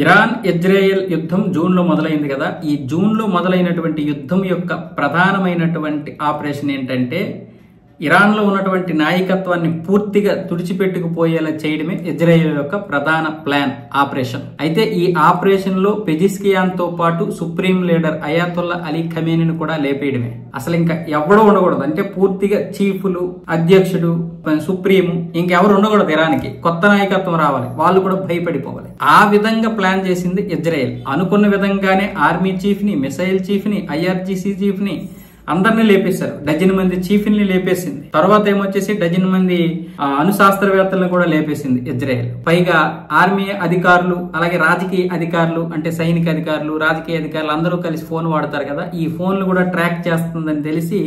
Iran Israel యుద్ధం June లో మొదలైంది కదా. ఈ జూన్ లో మొదలైనటువంటి యుద్ధం యొక్క ప్రధానమైనటువంటి ఆపరేషన్ ఏంటంటే ఇరాన్ లో ఉన్నటువంటి నాయకత్వాన్ని పూర్తిగా తుడిచిపెట్టుకుపోయేలా చేయడమే ఇజ్రాయెల్ యొక్క ప్రధాన ప్లాన్ ఆపరేషన్. అయితే ఈ ఆపరేషన్ లో పెజిస్కియాన్ తో పాటు సుప్రీం లీడర్ అయాతుల్లా అలీ ఖమేనీని కూడా లేపేయడమే. అసలు ఇంకా ఎవడో ఉండకూడదు, అంటే పూర్తిగా చీఫ్లు, అధ్యక్షుడు, సుప్రీము ఇంకెవరు ఉండకూడదు. ఇరాన్కి కొత్త నాయకత్వం రావాలి, వాళ్ళు కూడా భయపడిపోవాలి. ఆ విధంగా ప్లాన్ చేసింది ఇజ్రాయెల్. అనుకున్న విధంగానే ఆర్మీ చీఫ్ ని, మిసైల్ చీఫ్ ని, ఐఆర్జీసీ చీఫ్ ని అందరినీ లేపేశారు. డజన్ మంది చీఫ్ని లేపేసింది. తర్వాత ఏమొచ్చేసి డజన్ మంది అణుశాస్త్రవేత్తలను కూడా లేపేసింది ఇజ్రాయెల్. పైగా ఆర్మీ అధికారులు, అలాగే రాజకీయ అధికారులు, అంటే సైనిక అధికారులు, రాజకీయ అధికారులు అందరూ కలిసి ఫోన్ వాడతారు కదా, ఈ ఫోన్లు కూడా ట్రాక్ చేస్తుందని తెలిసి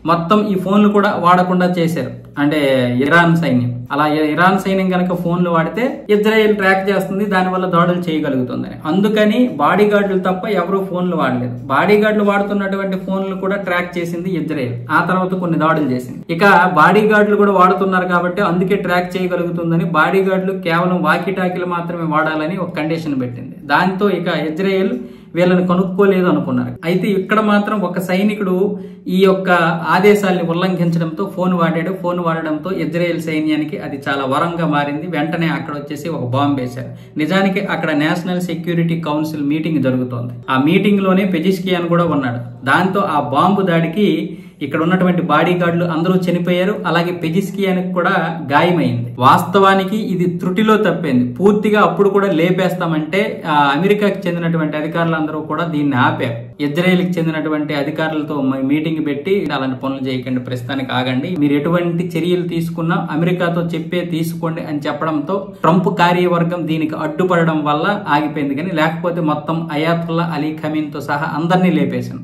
మొత్తం ఈ ఫోన్లు కూడా వాడకుండా చేశారు, అంటే ఇరాన్ సైన్యం. అలా ఇరాన్ సైన్యం కనుక ఫోన్లు వాడితే ఇజ్రాయెల్ ట్రాక్ చేస్తుంది, దానివల్ల దాడులు చేయగలుగుతుందని. అందుకని బాడీ గార్డులు తప్ప ఎవరూ ఫోన్లు వాడలేదు. బాడీ గార్డులు వాడుతున్నటువంటి ఫోన్లు కూడా ట్రాక్ చేసింది ఇజ్రాయెల్. ఆ తర్వాత కొన్ని దాడులు చేసింది. ఇక బాడీ గార్డులు కూడా వాడుతున్నారు కాబట్టి అందుకే ట్రాక్ చేయగలుగుతుందని బాడీ గార్డులు కేవలం వాకీటాకీలు మాత్రమే వాడాలని ఒక కండిషన్ పెట్టింది. దాంతో ఇక ఇజ్రాయెల్ వీళ్ళని కనుక్కోలేదు అనుకున్నారు. అయితే ఇక్కడ మాత్రం ఒక సైనికుడు ఈ యొక్క ఆదేశాలను ఉల్లంఘించడంతో ఫోన్ వాడాడు. ఫోన్ వాడడంతో ఇజ్రాయెల్ సైన్యానికి అది చాలా వరంగా మారింది. వెంటనే అక్కడ వచ్చేసి ఒక బాంబు వేశారు. నిజానికి అక్కడ నేషనల్ సెక్యూరిటీ కౌన్సిల్ మీటింగ్ జరుగుతోంది. ఆ మీటింగ్ లోనే పెజిస్కియాన్ కూడా ఉన్నాడు. దాంతో ఆ బాంబు దాడికి ఇక్కడ ఉన్నటువంటి బాడీ గార్డులు అందరూ చనిపోయారు. అలాగే పెజిస్కియానికి కూడా గాయమైంది. వాస్తవానికి ఇది త్రుటిలో తప్పింది. పూర్తిగా అప్పుడు కూడా లేపేస్తామంటే అమెరికాకి చెందినటువంటి అధికారులందరూ కూడా దీన్ని ఆపారు. ఇజ్రాయెల్కి చెందినటువంటి అధికారులతో మీటింగ్ పెట్టి అలాంటి పనులు చేయకండి, ప్రస్తుతానికి ఆగండి, మీరు ఎటువంటి చర్యలు తీసుకున్నా అమెరికాతో చెప్పే తీసుకోండి అని చెప్పడంతో ట్రంప్ కార్యవర్గం దీనికి అడ్డుపడడం వల్ల ఆగిపోయింది. కానీ లేకపోతే మొత్తం అయాతుల్లా అలీ ఖమీనీతో సహా అందరినీ లేపేశాను.